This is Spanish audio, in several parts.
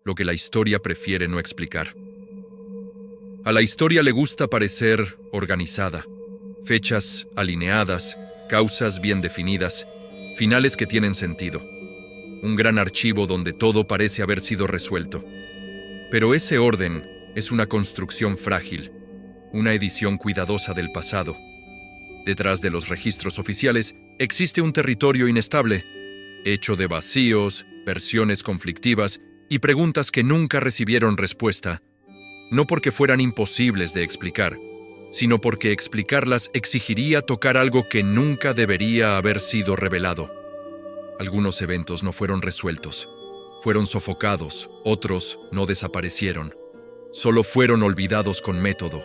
lo que la historia prefiere no explicar. A la historia le gusta parecer organizada, fechas alineadas, causas bien definidas, finales que tienen sentido. Un gran archivo donde todo parece haber sido resuelto. Pero ese orden es una construcción frágil, una edición cuidadosa del pasado. Detrás de los registros oficiales existe un territorio inestable, hecho de vacíos, versiones conflictivas y preguntas que nunca recibieron respuesta, no porque fueran imposibles de explicar, sino porque explicarlas exigiría tocar algo que nunca debería haber sido revelado. Algunos eventos no fueron resueltos, fueron sofocados, otros no desaparecieron, solo fueron olvidados con método.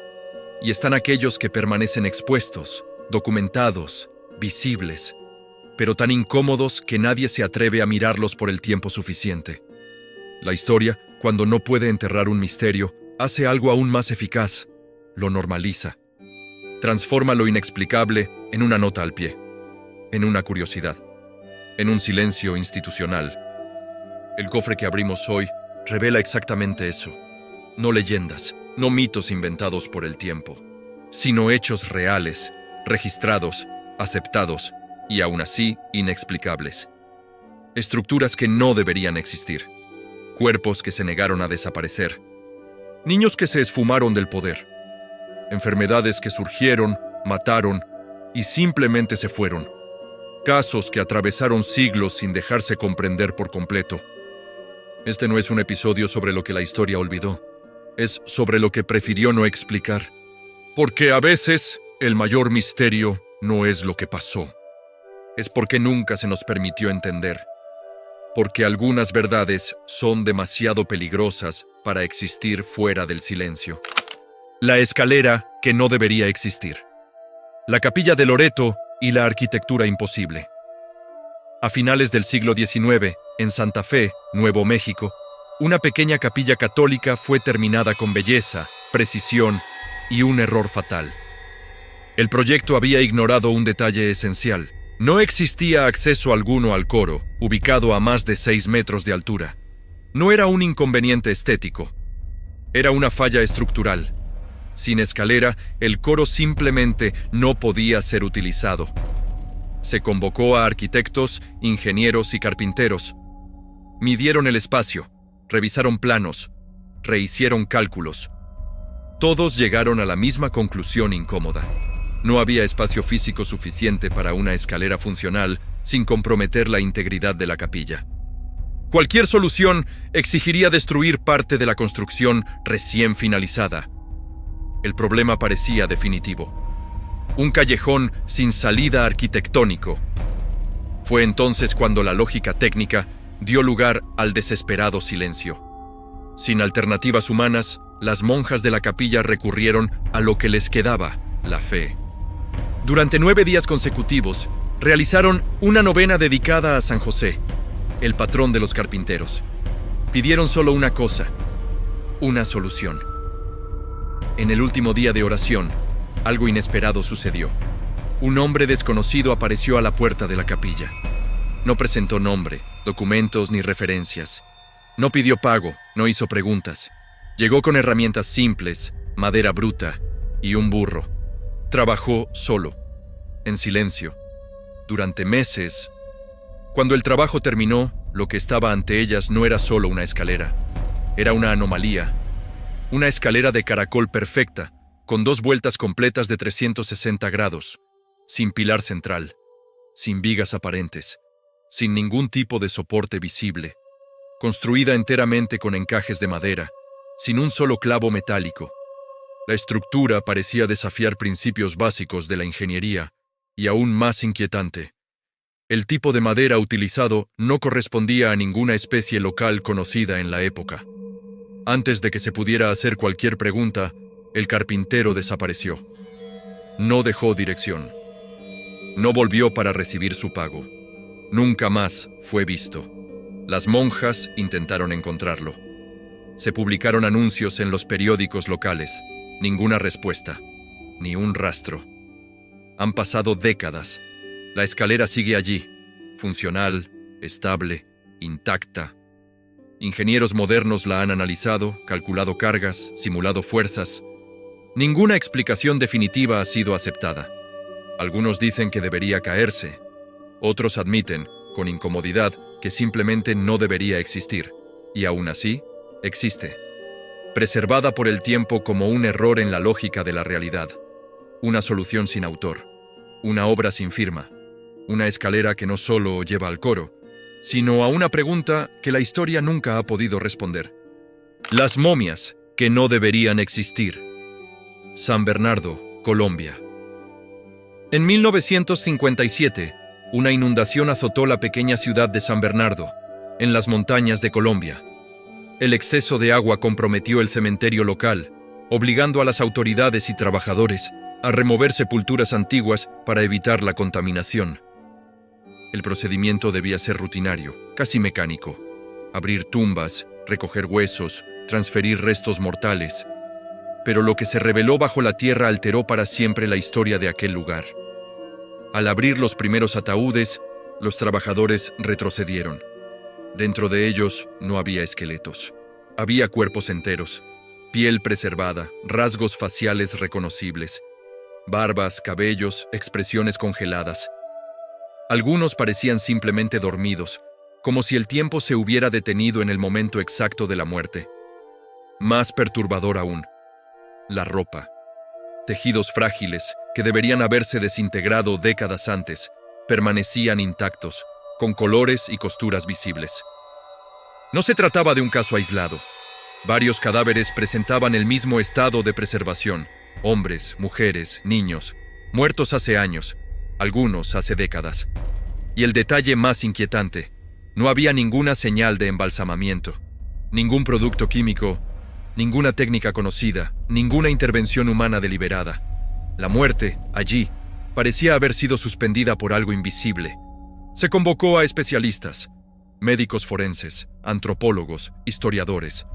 Y están aquellos que permanecen expuestos, documentados, visibles, pero tan incómodos que nadie se atreve a mirarlos por el tiempo suficiente. La historia, cuando no puede enterrar un misterio, hace algo aún más eficaz: lo normaliza. Transforma lo inexplicable en una nota al pie, en una curiosidad, en un silencio institucional. El cofre que abrimos hoy revela exactamente eso. No leyendas, no mitos inventados por el tiempo, sino hechos reales, registrados, aceptados y aún así inexplicables. Estructuras que no deberían existir, cuerpos que se negaron a desaparecer, niños que se esfumaron del poder, enfermedades que surgieron, mataron y simplemente se fueron, casos que atravesaron siglos sin dejarse comprender por completo. Este no es un episodio sobre lo que la historia olvidó, es sobre lo que prefirió no explicar, porque a veces el mayor misterio no es lo que pasó, es porque nunca se nos permitió entender, porque algunas verdades son demasiado peligrosas para existir fuera del silencio. La escalera que no debería existir. La capilla de Loreto y la arquitectura imposible. A finales del siglo XIX, en Santa Fe, Nuevo México, una pequeña capilla católica fue terminada con belleza, precisión y un error fatal. El proyecto había ignorado un detalle esencial. No existía acceso alguno al coro, ubicado a más de 6 metros de altura. No era un inconveniente estético. Era una falla estructural. Sin escalera, el coro simplemente no podía ser utilizado. Se convocó a arquitectos, ingenieros y carpinteros. Midieron el espacio, revisaron planos, rehicieron cálculos. Todos llegaron a la misma conclusión incómoda. No había espacio físico suficiente para una escalera funcional sin comprometer la integridad de la capilla. Cualquier solución exigiría destruir parte de la construcción recién finalizada. El problema parecía definitivo. Un callejón sin salida arquitectónico. Fue entonces cuando la lógica técnica dio lugar al desesperado silencio. Sin alternativas humanas, las monjas de la capilla recurrieron a lo que les quedaba: la fe. Durante 9 días consecutivos, realizaron una novena dedicada a San José, el patrón de los carpinteros. Pidieron solo una cosa: una solución. En el último día de oración, algo inesperado sucedió. Un hombre desconocido apareció a la puerta de la capilla. No presentó nombre, documentos ni referencias. No pidió pago, no hizo preguntas. Llegó con herramientas simples, madera bruta y un burro. Trabajó solo, en silencio, durante meses. Cuando el trabajo terminó, lo que estaba ante ellas no era solo una escalera. Era una anomalía. Una escalera de caracol perfecta, con 2 vueltas completas de 360 grados, sin pilar central, sin vigas aparentes, sin ningún tipo de soporte visible, construida enteramente con encajes de madera, sin un solo clavo metálico. La estructura parecía desafiar principios básicos de la ingeniería, y aún más inquietante, el tipo de madera utilizado no correspondía a ninguna especie local conocida en la época. Antes de que se pudiera hacer cualquier pregunta, el carpintero desapareció. No dejó dirección. No volvió para recibir su pago. Nunca más fue visto. Las monjas intentaron encontrarlo. Se publicaron anuncios en los periódicos locales. Ninguna respuesta, ni un rastro. Han pasado décadas. La escalera sigue allí, funcional, estable, intacta. Ingenieros modernos la han analizado, calculado cargas, simulado fuerzas. Ninguna explicación definitiva ha sido aceptada. Algunos dicen que debería caerse. Otros admiten, con incomodidad, que simplemente no debería existir. Y aún así, existe. Preservada por el tiempo como un error en la lógica de la realidad. Una solución sin autor. Una obra sin firma. Una escalera que no solo lleva al coro, sino a una pregunta que la historia nunca ha podido responder. Las momias que no deberían existir. San Bernardo, Colombia. En 1957, una inundación azotó la pequeña ciudad de San Bernardo, en las montañas de Colombia. El exceso de agua comprometió el cementerio local, obligando a las autoridades y trabajadores a remover sepulturas antiguas para evitar la contaminación. El procedimiento debía ser rutinario, casi mecánico. Abrir tumbas, recoger huesos, transferir restos mortales. Pero lo que se reveló bajo la tierra alteró para siempre la historia de aquel lugar. Al abrir los primeros ataúdes, los trabajadores retrocedieron. Dentro de ellos no había esqueletos. Había cuerpos enteros, piel preservada, rasgos faciales reconocibles, barbas, cabellos, expresiones congeladas. Algunos parecían simplemente dormidos, como si el tiempo se hubiera detenido en el momento exacto de la muerte. Más perturbador aún, la ropa. Tejidos frágiles, que deberían haberse desintegrado décadas antes, permanecían intactos, con colores y costuras visibles. No se trataba de un caso aislado. Varios cadáveres presentaban el mismo estado de preservación. Hombres, mujeres, niños, muertos hace años, algunos hace décadas. Y el detalle más inquietante, no había ninguna señal de embalsamamiento, ningún producto químico, ninguna técnica conocida, ninguna intervención humana deliberada. La muerte, allí, parecía haber sido suspendida por algo invisible. Se convocó a especialistas, médicos forenses, antropólogos, historiadores.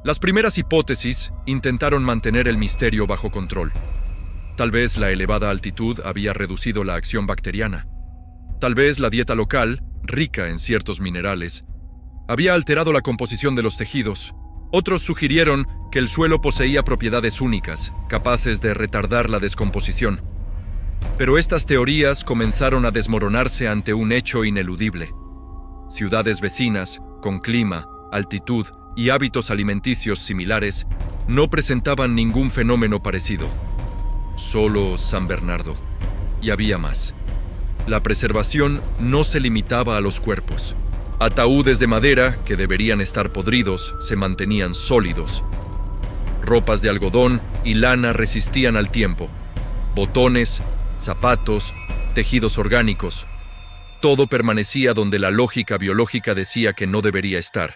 Las primeras hipótesis intentaron mantener el misterio bajo control. Tal vez la elevada altitud había reducido la acción bacteriana. Tal vez la dieta local, rica en ciertos minerales, había alterado la composición de los tejidos. Otros sugirieron que el suelo poseía propiedades únicas, capaces de retardar la descomposición. Pero estas teorías comenzaron a desmoronarse ante un hecho ineludible. Ciudades vecinas, con clima, altitud y hábitos alimenticios similares, no presentaban ningún fenómeno parecido. Solo San Bernardo. Y había más. La preservación no se limitaba a los cuerpos. Ataúdes de madera, que deberían estar podridos, se mantenían sólidos. Ropas de algodón y lana resistían al tiempo. Botones, zapatos, tejidos orgánicos. Todo permanecía donde la lógica biológica decía que no debería estar.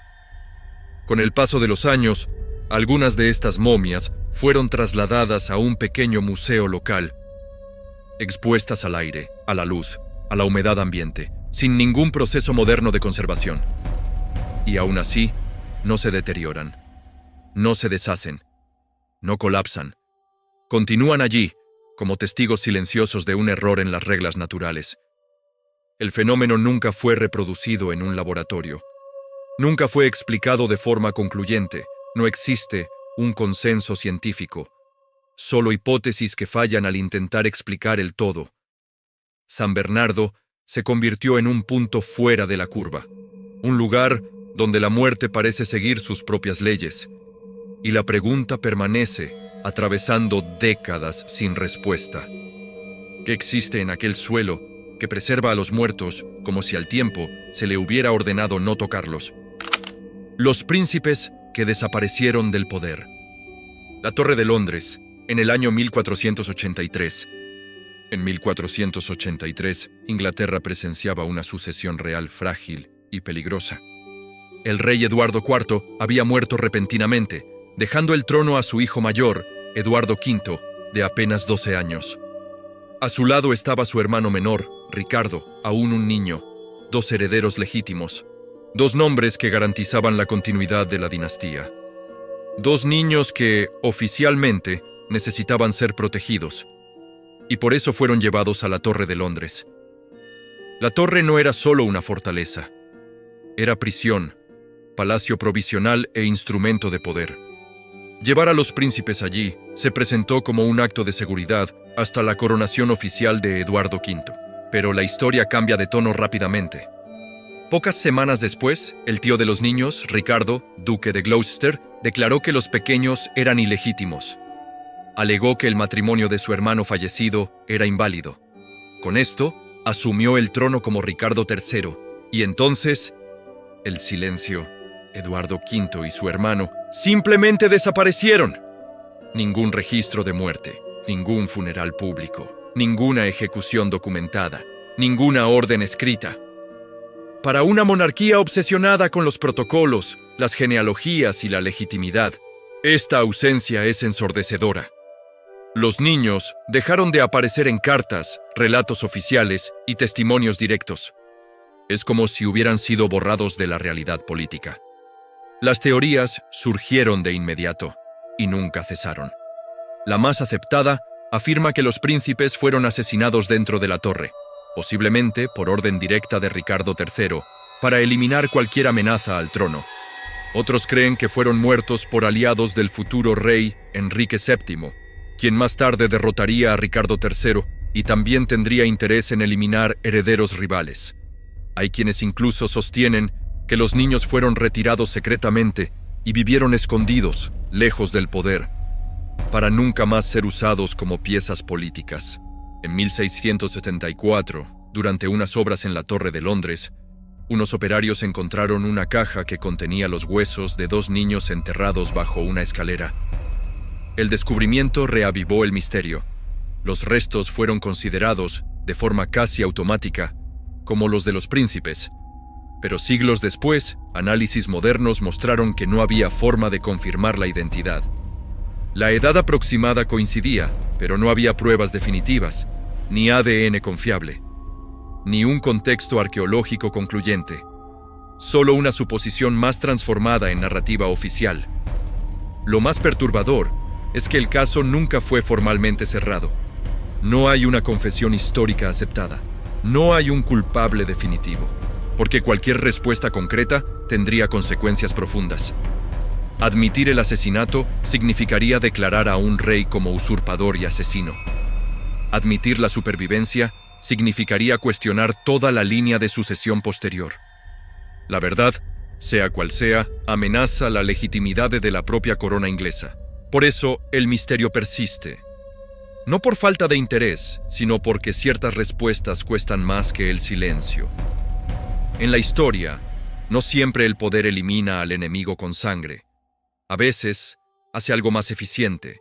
Con el paso de los años, algunas de estas momias fueron trasladadas a un pequeño museo local, expuestas al aire, a la luz, a la humedad ambiente, sin ningún proceso moderno de conservación. Y aún así, no se deterioran, no se deshacen, no colapsan. Continúan allí, como testigos silenciosos de un error en las reglas naturales. El fenómeno nunca fue reproducido en un laboratorio. Nunca fue explicado de forma concluyente. No existe un consenso científico. Solo hipótesis que fallan al intentar explicar el todo. San Bernardo se convirtió en un punto fuera de la curva. Un lugar donde la muerte parece seguir sus propias leyes. Y la pregunta permanece, atravesando décadas sin respuesta. ¿Qué existe en aquel suelo que preserva a los muertos como si al tiempo se le hubiera ordenado no tocarlos? Los príncipes que desaparecieron del poder. La Torre de Londres, en el año 1483. En 1483, Inglaterra presenciaba una sucesión real frágil y peligrosa. El rey Eduardo IV había muerto repentinamente, dejando el trono a su hijo mayor, Eduardo V, de apenas 12 años. A su lado estaba su hermano menor, Ricardo, aún un niño, 2 herederos legítimos, 2 nombres que garantizaban la continuidad de la dinastía. 2 niños que, oficialmente, necesitaban ser protegidos, y por eso fueron llevados a la Torre de Londres. La torre no era solo una fortaleza, era prisión, palacio provisional e instrumento de poder. Llevar a los príncipes allí se presentó como un acto de seguridad hasta la coronación oficial de Eduardo V. Pero la historia cambia de tono rápidamente. Pocas semanas después, el tío de los niños, Ricardo, duque de Gloucester, declaró que los pequeños eran ilegítimos. Alegó que el matrimonio de su hermano fallecido era inválido. Con esto, asumió el trono como Ricardo III, y entonces, el silencio. Eduardo V y su hermano simplemente desaparecieron. Ningún registro de muerte, ningún funeral público, ninguna ejecución documentada, ninguna orden escrita. Para una monarquía obsesionada con los protocolos, las genealogías y la legitimidad, esta ausencia es ensordecedora. Los niños dejaron de aparecer en cartas, relatos oficiales y testimonios directos. Es como si hubieran sido borrados de la realidad política. Las teorías surgieron de inmediato y nunca cesaron. La más aceptada afirma que los príncipes fueron asesinados dentro de la torre, posiblemente por orden directa de Ricardo III, para eliminar cualquier amenaza al trono. Otros creen que fueron muertos por aliados del futuro rey Enrique VII, quien más tarde derrotaría a Ricardo III y también tendría interés en eliminar herederos rivales. Hay quienes incluso sostienen que los niños fueron retirados secretamente y vivieron escondidos, lejos del poder, para nunca más ser usados como piezas políticas. En 1674, durante unas obras en la Torre de Londres, unos operarios encontraron una caja que contenía los huesos de 2 niños enterrados bajo una escalera. El descubrimiento reavivó el misterio. Los restos fueron considerados, de forma casi automática, como los de los príncipes. Pero siglos después, análisis modernos mostraron que no había forma de confirmar la identidad. La edad aproximada coincidía, pero no había pruebas definitivas, ni ADN confiable, ni un contexto arqueológico concluyente. Solo una suposición más transformada en narrativa oficial. Lo más perturbador es que el caso nunca fue formalmente cerrado. No hay una confesión histórica aceptada. No hay un culpable definitivo, porque cualquier respuesta concreta tendría consecuencias profundas. Admitir el asesinato significaría declarar a un rey como usurpador y asesino. Admitir la supervivencia significaría cuestionar toda la línea de sucesión posterior. La verdad, sea cual sea, amenaza la legitimidad de la propia corona inglesa. Por eso, el misterio persiste. No por falta de interés, sino porque ciertas respuestas cuestan más que el silencio. En la historia, no siempre el poder elimina al enemigo con sangre. A veces, hace algo más eficiente,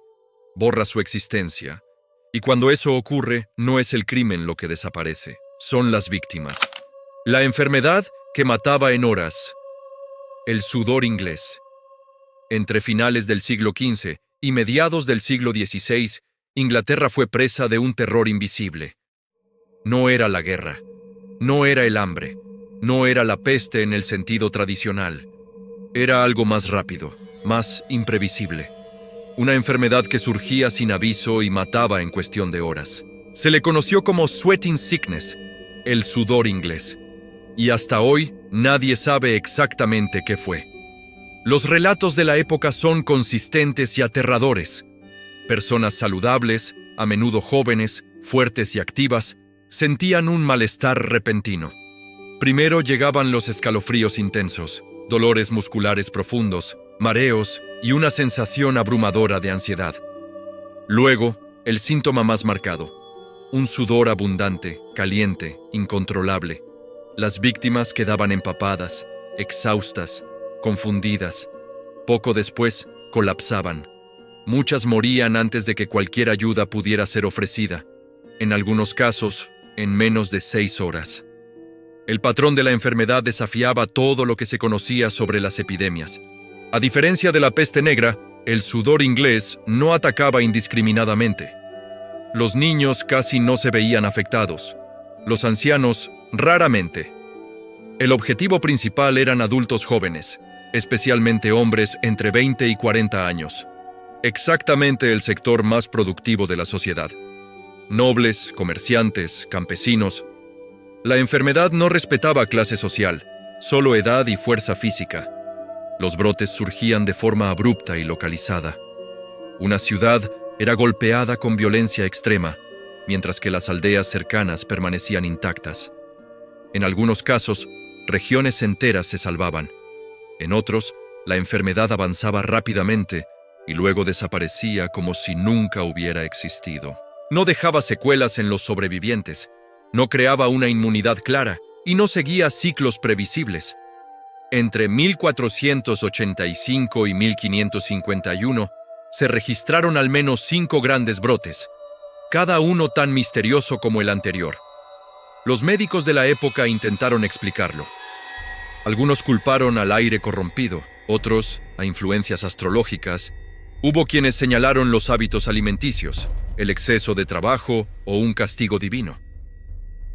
borra su existencia. Y cuando eso ocurre, no es el crimen lo que desaparece, son las víctimas. La enfermedad que mataba en horas. El sudor inglés. Entre finales del siglo XV y mediados del siglo XVI, Inglaterra fue presa de un terror invisible. No era la guerra, no era el hambre, no era la peste en el sentido tradicional. Era algo más rápido, más imprevisible. Una enfermedad que surgía sin aviso y mataba en cuestión de horas. Se le conoció como sweating sickness, el sudor inglés. Y hasta hoy nadie sabe exactamente qué fue. Los relatos de la época son consistentes y aterradores. Personas saludables, a menudo jóvenes, fuertes y activas, sentían un malestar repentino. Primero llegaban los escalofríos intensos, dolores musculares profundos, mareos y una sensación abrumadora de ansiedad. Luego, el síntoma más marcado, un sudor abundante, caliente, incontrolable. Las víctimas quedaban empapadas, exhaustas, confundidas. Poco después, colapsaban. Muchas morían antes de que cualquier ayuda pudiera ser ofrecida. En algunos casos, en menos de 6 horas. El patrón de la enfermedad desafiaba todo lo que se conocía sobre las epidemias. A diferencia de la peste negra, el sudor inglés no atacaba indiscriminadamente. Los niños casi no se veían afectados. Los ancianos, raramente. El objetivo principal eran adultos jóvenes, especialmente hombres entre 20 y 40 años. Exactamente el sector más productivo de la sociedad. Nobles, comerciantes, campesinos. La enfermedad no respetaba clase social, solo edad y fuerza física. Los brotes surgían de forma abrupta y localizada. Una ciudad era golpeada con violencia extrema, mientras que las aldeas cercanas permanecían intactas. En algunos casos, regiones enteras se salvaban. En otros, la enfermedad avanzaba rápidamente y luego desaparecía como si nunca hubiera existido. No dejaba secuelas en los sobrevivientes, no creaba una inmunidad clara y no seguía ciclos previsibles. Entre 1485 y 1551 se registraron al menos 5 grandes brotes, cada uno tan misterioso como el anterior. Los médicos de la época intentaron explicarlo. Algunos culparon al aire corrompido, otros a influencias astrológicas. Hubo quienes señalaron los hábitos alimenticios, el exceso de trabajo o un castigo divino.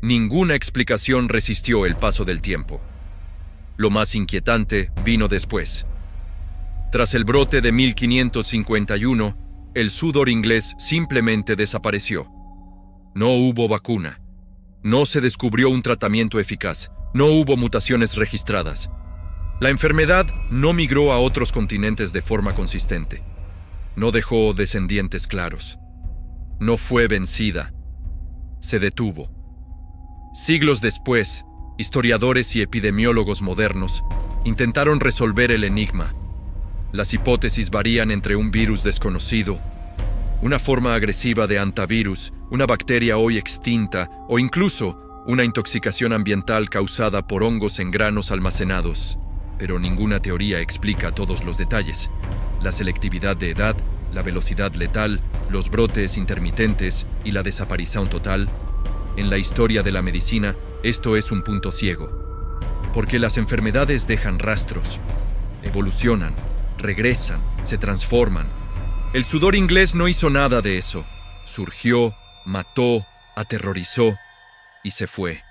Ninguna explicación resistió el paso del tiempo. Lo más inquietante vino después. Tras el brote de 1551, el sudor inglés simplemente desapareció. No hubo vacuna. No se descubrió un tratamiento eficaz. No hubo mutaciones registradas. La enfermedad no migró a otros continentes de forma consistente. No dejó descendientes claros. No fue vencida. Se detuvo. Siglos después, historiadores y epidemiólogos modernos intentaron resolver el enigma. Las hipótesis varían entre un virus desconocido, una forma agresiva de hantavirus, una bacteria hoy extinta o incluso una intoxicación ambiental causada por hongos en granos almacenados. Pero ninguna teoría explica todos los detalles. La selectividad de edad, la velocidad letal, los brotes intermitentes y la desaparición total. En la historia de la medicina, esto es un punto ciego. Porque las enfermedades dejan rastros, evolucionan, regresan, se transforman. El sudor inglés no hizo nada de eso. Surgió, mató, aterrorizó y se fue.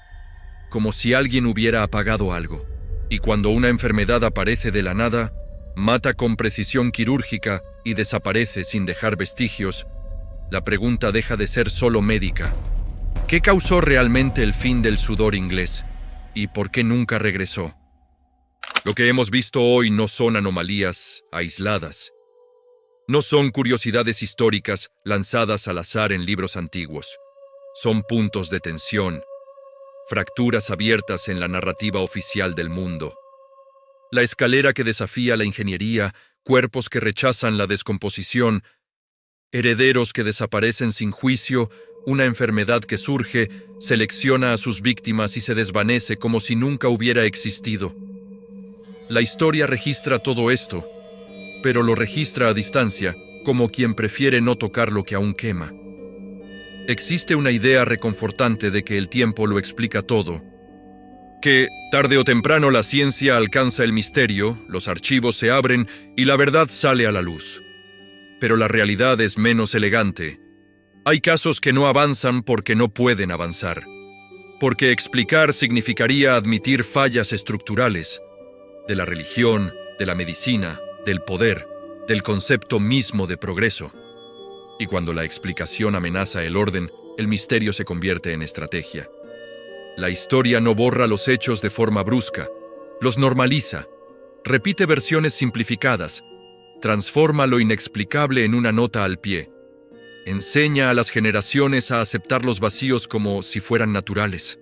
Como si alguien hubiera apagado algo. Y cuando una enfermedad aparece de la nada, mata con precisión quirúrgica y desaparece sin dejar vestigios, la pregunta deja de ser solo médica. ¿Qué causó realmente el fin del sudor inglés? ¿Y por qué nunca regresó? Lo que hemos visto hoy no son anomalías aisladas. No son curiosidades históricas lanzadas al azar en libros antiguos. Son puntos de tensión, fracturas abiertas en la narrativa oficial del mundo. La escalera que desafía la ingeniería, cuerpos que rechazan la descomposición, herederos que desaparecen sin juicio, una enfermedad que surge, selecciona a sus víctimas y se desvanece como si nunca hubiera existido. La historia registra todo esto, pero lo registra a distancia, como quien prefiere no tocar lo que aún quema. Existe una idea reconfortante de que el tiempo lo explica todo, que tarde o temprano la ciencia alcanza el misterio, los archivos se abren y la verdad sale a la luz. Pero la realidad es menos elegante. Hay casos que no avanzan porque no pueden avanzar, porque explicar significaría admitir fallas estructurales, de la religión, de la medicina, del poder, del concepto mismo de progreso. Y cuando la explicación amenaza el orden, el misterio se convierte en estrategia. La historia no borra los hechos de forma brusca, los normaliza, repite versiones simplificadas, transforma lo inexplicable en una nota al pie. Enseña a las generaciones a aceptar los vacíos como si fueran naturales.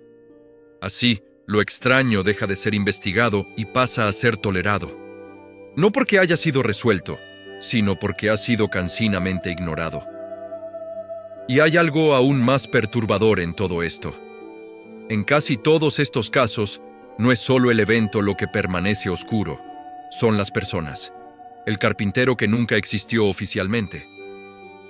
Así, lo extraño deja de ser investigado y pasa a ser tolerado. No porque haya sido resuelto, sino porque ha sido cansinamente ignorado. Y hay algo aún más perturbador en todo esto. En casi todos estos casos, no es solo el evento lo que permanece oscuro, son las personas. El carpintero que nunca existió oficialmente.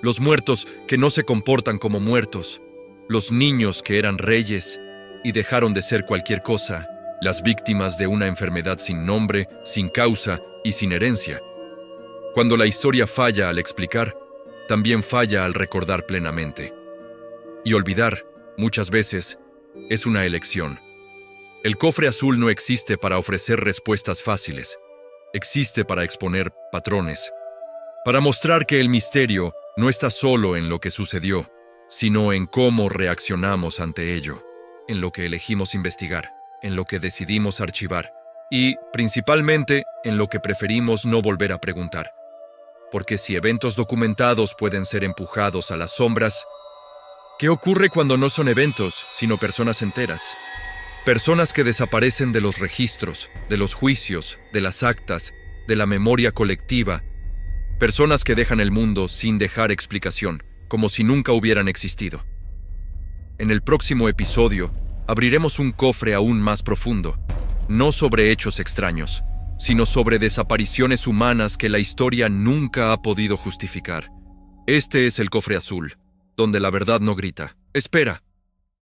Los muertos que no se comportan como muertos, los niños que eran reyes y dejaron de ser cualquier cosa, las víctimas de una enfermedad sin nombre, sin causa y sin herencia. Cuando la historia falla al explicar, también falla al recordar plenamente. Y olvidar, muchas veces, es una elección. El cofre azul no existe para ofrecer respuestas fáciles, existe para exponer patrones, para mostrar que el misterio no está solo en lo que sucedió, sino en cómo reaccionamos ante ello, en lo que elegimos investigar, en lo que decidimos archivar, Y, principalmente, en lo que preferimos no volver a preguntar. Porque si eventos documentados pueden ser empujados a las sombras, ¿qué ocurre cuando no son eventos, sino personas enteras? Personas que desaparecen de los registros, de los juicios, de las actas, de la memoria colectiva. Personas que dejan el mundo sin dejar explicación, como si nunca hubieran existido. En el próximo episodio, abriremos un cofre aún más profundo, no sobre hechos extraños, sino sobre desapariciones humanas que la historia nunca ha podido justificar. Este es el cofre azul, donde la verdad no grita. Espera.